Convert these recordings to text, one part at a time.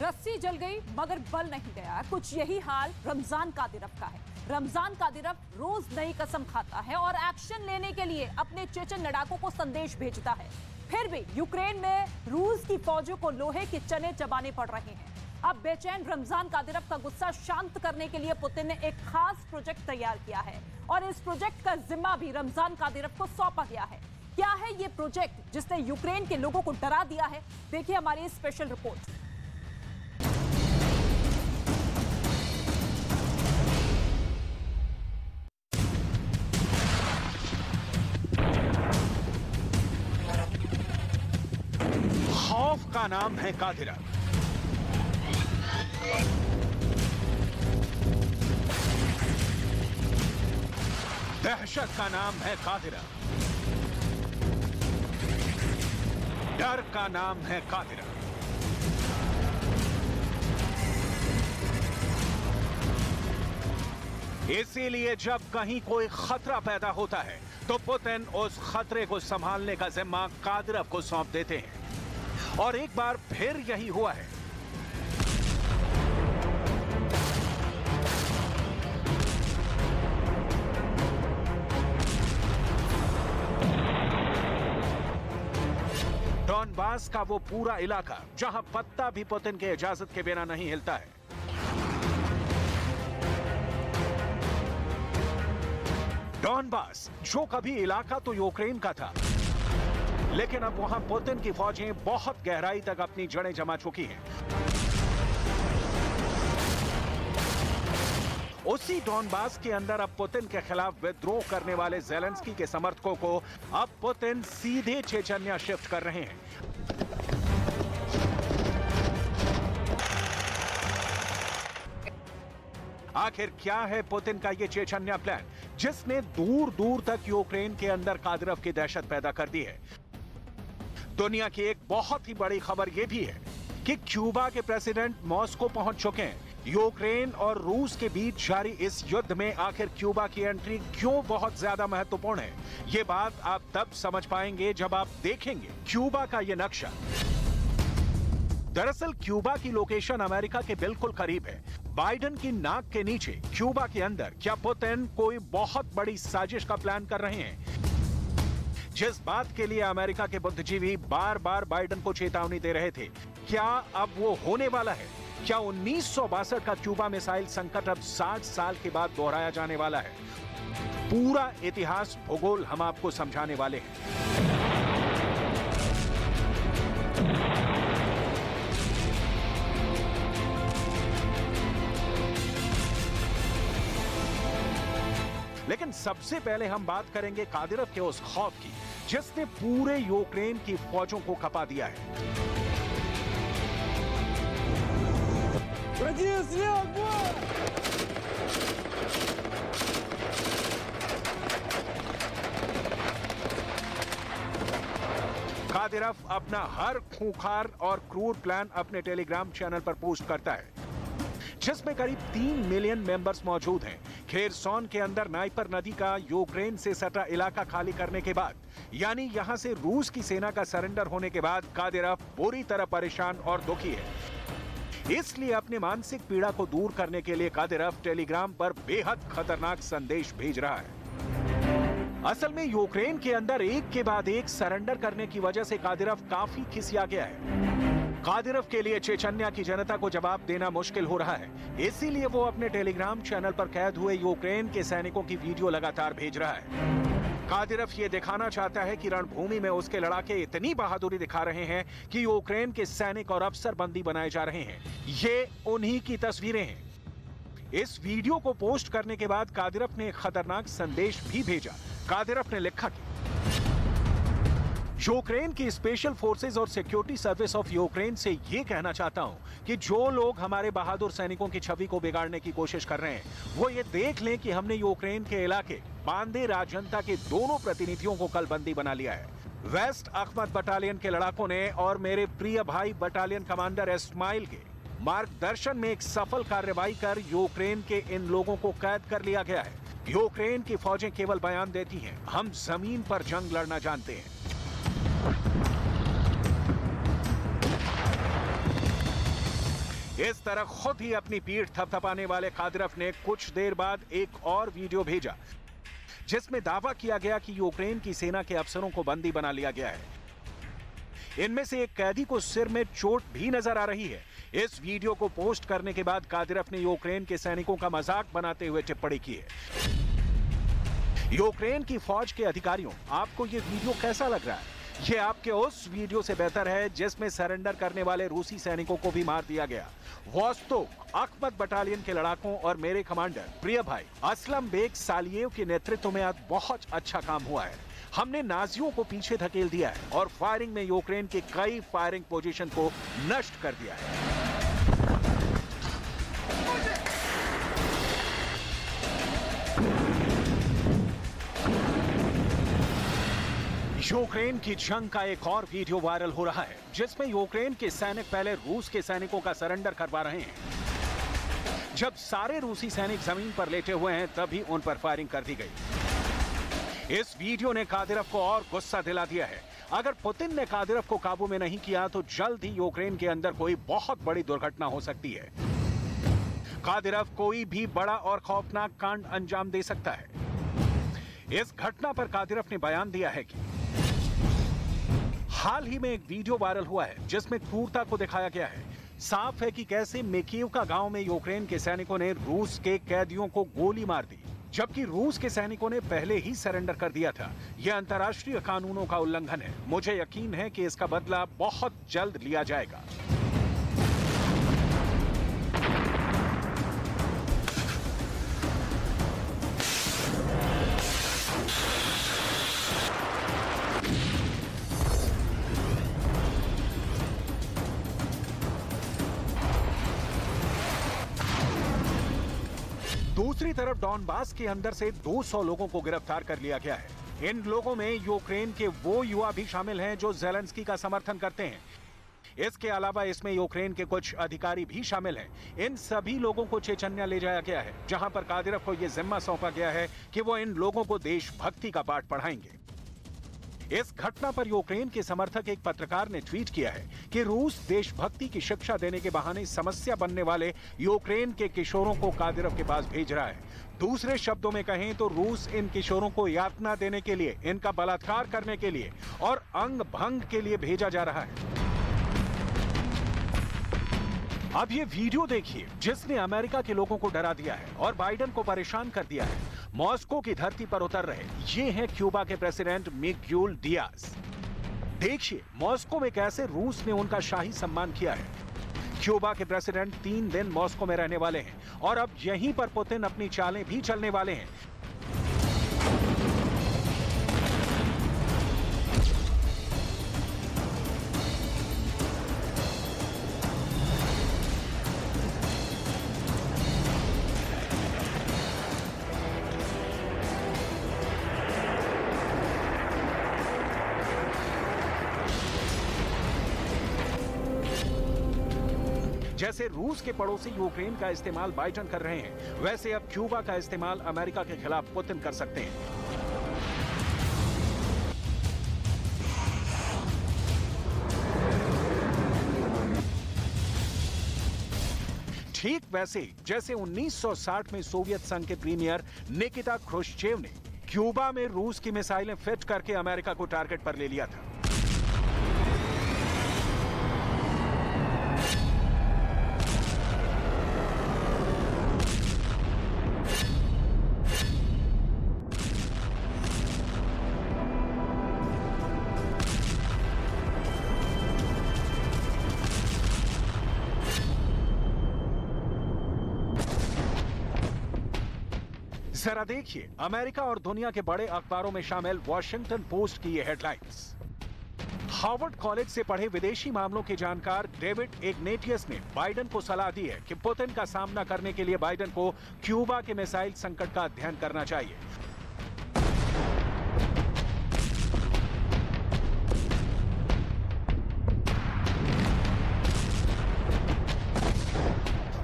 रस्सी जल गई मगर बल नहीं गया। कुछ यही हाल रमजान कादिरव का है। रमजान कादिरव रोज नई कसम खाता है और एक्शन लेने के लिए अपने चेचन लड़ाकों को संदेश भेजता है। फिर भी यूक्रेन में रूस की फौजों को लोहे के चने चबाने पड़ रहे हैं। अब बेचैन रमजान कादिरव का गुस्सा शांत करने के लिए पुतिन ने एक खास प्रोजेक्ट तैयार किया है और इस प्रोजेक्ट का जिम्मा भी रमजान कादिरव को सौंपा गया है। क्या है ये प्रोजेक्ट जिसने यूक्रेन के लोगों को डरा दिया है? देखिए हमारी स्पेशल रिपोर्ट। खौफ का नाम है कादिरव। दहशत का नाम है कादिरव। डर का नाम है कादिरव। इसीलिए जब कहीं कोई खतरा पैदा होता है तो पुतिन उस खतरे को संभालने का जिम्मा कादिरव को सौंप देते हैं। और एक बार फिर यही हुआ है। डॉनबास का वो पूरा इलाका जहां पत्ता भी पुतिन के इजाजत के बिना नहीं हिलता है। डॉनबास जो कभी इलाका तो यूक्रेन का था, लेकिन अब वहां पुतिन की फौजें बहुत गहराई तक अपनी जड़ें जमा चुकी हैं। उसी डॉनबास के अंदर अब पुतिन के खिलाफ विद्रोह करने वाले ज़ेलेंस्की के समर्थकों को अब पुतिन सीधे चेचन्या शिफ्ट कर रहे हैं। आखिर क्या है पुतिन का ये चेचन्या प्लान जिसने दूर दूर तक यूक्रेन के अंदर कादिरव की दहशत पैदा कर दी है? दुनिया की एक बहुत ही बड़ी खबर यह भी है कि क्यूबा के प्रेसिडेंट मॉस्को पहुंच चुके हैं। यूक्रेन और रूस के बीच जारी इस युद्ध में आखिर क्यूबा की एंट्री क्यों बहुत ज्यादा महत्वपूर्ण है, ये बात आप तब समझ पाएंगे जब आप देखेंगे क्यूबा का ये नक्शा। दरअसल क्यूबा की लोकेशन अमेरिका के बिल्कुल करीब है। बाइडेन की नाक के नीचे क्यूबा के अंदर क्या पुतिन कोई बहुत बड़ी साजिश का प्लान कर रहे हैं? जिस बात के लिए अमेरिका के बुद्धिजीवी बार बार बाइडेन को चेतावनी दे रहे थे, क्या अब वो होने वाला है? क्या 1962 का क्यूबा मिसाइल संकट अब 60 साल के बाद दोहराया जाने वाला है? पूरा इतिहास भूगोल हम आपको समझाने वाले हैं। लेकिन सबसे पहले हम बात करेंगे कादिरव के उस खौफ की जिसने पूरे यूक्रेन की फौजों को खपा दिया है। कादिरव अपना हर खूंखार और क्रूर प्लान अपने टेलीग्राम चैनल पर पोस्ट करता है जिसमें करीब 3 मिलियन मेंबर्स मौजूद हैं। खेरसोन के अंदर नाइपर नदी का यूक्रेन से सटा इलाका खाली करने के बाद, यानी यहां से रूस की सेना का सरेंडर होने के बाद कादिरव पूरी तरह परेशान और दुखी है। इसलिए अपने मानसिक पीड़ा को दूर करने के लिए कादिरव टेलीग्राम पर बेहद खतरनाक संदेश भेज रहा है। असल में यूक्रेन के अंदर एक के बाद एक सरेंडर करने की वजह से कादिरव काफी खिसिया गया है। कादिरव के लिए चेचन्या की जनता को जवाब देना मुश्किल हो रहा है, इसीलिए वो अपने टेलीग्राम चैनल पर कैद हुए यूक्रेन के सैनिकों की वीडियो लगातार भेज रहा है। कादिरव ये दिखाना चाहता है कि रणभूमि में उसके लड़ाके इतनी बहादुरी दिखा रहे हैं कि यूक्रेन के सैनिक और अफसर बंदी बनाए जा रहे हैं। ये उन्हीं की तस्वीरें हैं। इस वीडियो को पोस्ट करने के बाद कादिरव ने एक खतरनाक संदेश भी भेजा। कादिरव ने लिखा कि यूक्रेन की स्पेशल फोर्सेस और सिक्योरिटी सर्विस ऑफ यूक्रेन से यह कहना चाहता हूं कि जो लोग हमारे बहादुर सैनिकों की छवि को बिगाड़ने की कोशिश कर रहे हैं, वो ये देख लें कि हमने यूक्रेन के इलाके बांदे राजंता के दोनों प्रतिनिधियों को कल बंदी बना लिया है। वेस्ट अहमद बटालियन के लड़ाकों ने और मेरे प्रिय भाई बटालियन कमांडर इस्माइल के मार्गदर्शन में एक सफल कार्रवाई कर यूक्रेन के इन लोगों को कैद कर लिया गया है। यूक्रेन की फौजें केवल बयान देती हैं, हम जमीन पर जंग लड़ना जानते हैं। इस तरह खुद ही अपनी पीठ थपथपाने वाले कादिरोव ने कुछ देर बाद एक और वीडियो भेजा जिसमें दावा किया गया कि यूक्रेन की सेना के अफसरों को बंदी बना लिया गया है। इनमें से एक कैदी को सिर में चोट भी नजर आ रही है। इस वीडियो को पोस्ट करने के बाद कादिरोव ने यूक्रेन के सैनिकों का मजाक बनाते हुए टिप्पणी की है। यूक्रेन की फौज के अधिकारियों, आपको यह वीडियो कैसा लग रहा है? यह आपके उस वीडियो से बेहतर है जिसमें सरेंडर करने वाले रूसी सैनिकों को भी मार दिया गया। वोस्तोक अखमत बटालियन के लड़ाकों और मेरे कमांडर प्रिय भाई असलम बेग सालियेव के नेतृत्व में आज बहुत अच्छा काम हुआ है। हमने नाजियों को पीछे धकेल दिया है और फायरिंग में यूक्रेन के कई फायरिंग पोजीशन को नष्ट कर दिया है। यूक्रेन की जंग का एक और वीडियो वायरल हो रहा है जिसमें यूक्रेन के सैनिक पहले रूस के सैनिकों का सरेंडर करवा रहे हैं। जब सारे रूसी सैनिक जमीन पर लेटे हुए हैं तभी उन पर फायरिंग कर दी गई। इस वीडियो ने कादिरोव को और गुस्सा दिला दिया है। अगर पुतिन ने कादिरोव को काबू में नहीं किया तो जल्द ही यूक्रेन के अंदर कोई बहुत बड़ी दुर्घटना हो सकती है। कादिरोव कोई भी बड़ा और खौफनाक कांड अंजाम दे सकता है। इस घटना पर कादिरोव ने बयान दिया है कि हाल ही में एक वीडियो वायरल हुआ है जिसमें क्रूरता को दिखाया गया है। साफ है कि कैसे मेकियोवा गांव में यूक्रेन के सैनिकों ने रूस के कैदियों को गोली मार दी, जबकि रूस के सैनिकों ने पहले ही सरेंडर कर दिया था। यह अंतर्राष्ट्रीय कानूनों का उल्लंघन है। मुझे यकीन है कि इसका बदला बहुत जल्द लिया जाएगा। दूसरी तरफ डॉनबास के अंदर से 200 लोगों को गिरफ्तार कर लिया गया है। इन लोगों में यूक्रेन के वो युवा भी शामिल हैं जो ज़ेलेंस्की का समर्थन करते हैं। इसके अलावा इसमें यूक्रेन के कुछ अधिकारी भी शामिल हैं। इन सभी लोगों को चेचन्या ले जाया गया है, जहां पर कादिरोव को यह जिम्मा सौंपा गया है कि वो इन लोगों को देशभक्ति का पाठ पढ़ाएंगे। इस घटना पर यूक्रेन के समर्थक एक पत्रकार ने ट्वीट किया है कि रूस देशभक्ति की शिक्षा देने के बहाने समस्या बनने वाले यूक्रेन के किशोरों को कादिरोव के पास भेज रहा है। दूसरे शब्दों में कहें तो रूस इन किशोरों को यातना देने के लिए, इनका बलात्कार करने के लिए और अंग भंग के लिए भेजा जा रहा है। अब ये वीडियो देखिए जिसने अमेरिका के लोगों को डरा दिया है और बाइडेन को परेशान कर दिया है। मॉस्को की धरती पर उतर रहे ये हैं क्यूबा के प्रेसिडेंट मिगुएल डियाज। देखिए मॉस्को में कैसे रूस ने उनका शाही सम्मान किया है। क्यूबा के प्रेसिडेंट 3 दिन मॉस्को में रहने वाले हैं और अब यहीं पर पुतिन अपनी चालें भी चलने वाले हैं। जैसे रूस के पड़ोसी यूक्रेन का इस्तेमाल बाइडेन कर रहे हैं, वैसे अब क्यूबा का इस्तेमाल अमेरिका के खिलाफ पुतिन कर सकते हैं। ठीक वैसे जैसे 1960 में सोवियत संघ के प्रीमियर निकिता क्रुश्चेव ने क्यूबा में रूस की मिसाइलें फिट करके अमेरिका को टारगेट पर ले लिया था। जरा देखिए अमेरिका और दुनिया के बड़े अखबारों में शामिल वॉशिंगटन पोस्ट की ये हेडलाइंस। हार्वर्ड कॉलेज से पढ़े विदेशी मामलों के जानकार डेविड इग्नेटियस ने बाइडेन को सलाह दी है कि पुतिन का सामना करने के लिए बाइडेन को क्यूबा के मिसाइल संकट का अध्ययन करना चाहिए।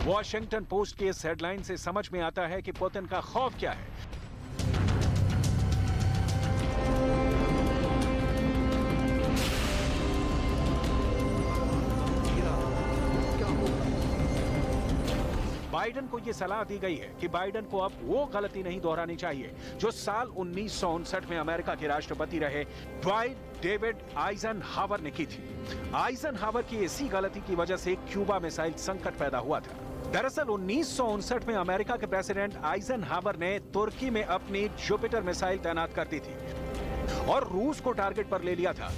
वॉशिंगटन पोस्ट की इस हेडलाइन से समझ में आता है कि पुतिन का खौफ क्या है। बाइडेन को यह सलाह दी गई है कि बाइडेन को अब वो गलती नहीं दोहरानी चाहिए जो साल 1959 में अमेरिका के राष्ट्रपति रहे ड्वाइट डेविड आइजनहावर ने की थी। आइजनहावर की इसी गलती की वजह से क्यूबा मिसाइल संकट पैदा हुआ था। दरअसल 1959 में अमेरिका के प्रेसिडेंट आइजनहावर ने तुर्की में अपनी जुपिटर मिसाइल तैनात कर दी थी और रूस को टारगेट पर ले लिया था।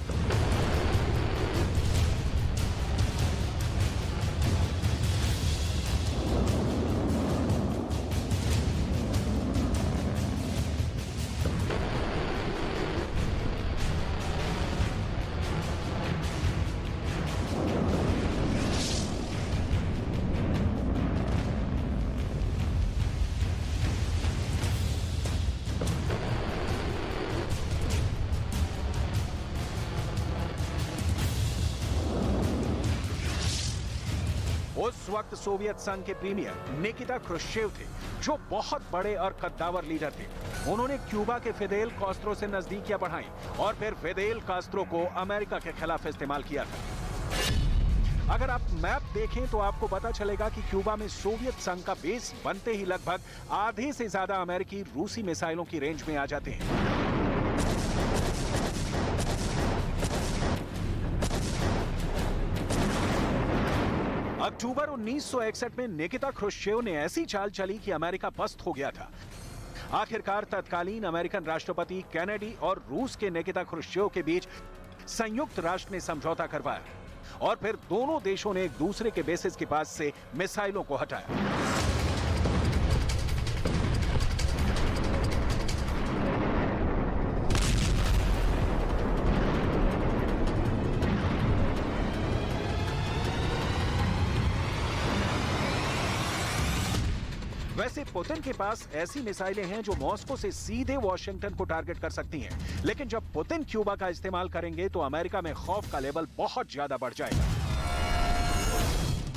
उस वक्त सोवियत संघ के प्रीमियर निकिता क्रुश्चेव थे, जो बहुत बड़े और कद्दावर लीडर थे। उन्होंने क्यूबा के फिदेल कास्त्रो से नजदीकियां बढ़ाई और फिर फिदेल कास्त्रो को अमेरिका के खिलाफ इस्तेमाल किया था। अगर आप मैप देखें तो आपको पता चलेगा कि क्यूबा में सोवियत संघ का बेस बनते ही लगभग आधे से ज्यादा अमेरिकी रूसी मिसाइलों की रेंज में आ जाते हैं। अक्टूबर 1961 में निकिता क्रुश्चेव ने ऐसी चाल चली कि अमेरिका पस्त हो गया था। आखिरकार तत्कालीन अमेरिकन राष्ट्रपति केनेडी और रूस के निकिता क्रुश्चेव के बीच संयुक्त राष्ट्र ने समझौता करवाया और फिर दोनों देशों ने एक दूसरे के बेसिस के पास से मिसाइलों को हटाया। वैसे पुतिन के पास ऐसी मिसाइलें हैं जो मॉस्को से सीधे वॉशिंगटन को टारगेट कर सकती हैं, लेकिन जब पुतिन क्यूबा का इस्तेमाल करेंगे तो अमेरिका में खौफ का लेवल बहुत ज्यादा बढ़ जाएगा।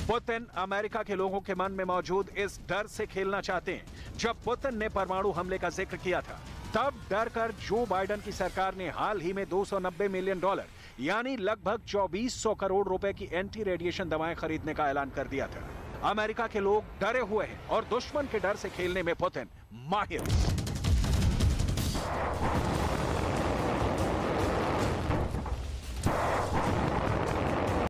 पुतिन अमेरिका के लोगों के मन में मौजूद इस डर से खेलना चाहते हैं। जब पुतिन ने परमाणु हमले का जिक्र किया था, तब डर कर जो बाइडेन की सरकार ने हाल ही में $290 मिलियन यानी लगभग 2400 करोड़ रुपए की एंटी रेडिएशन दवाएं खरीदने का ऐलान कर दिया था। अमेरिका के लोग डरे हुए हैं और दुश्मन के डर से खेलने में पुतिन माहिर।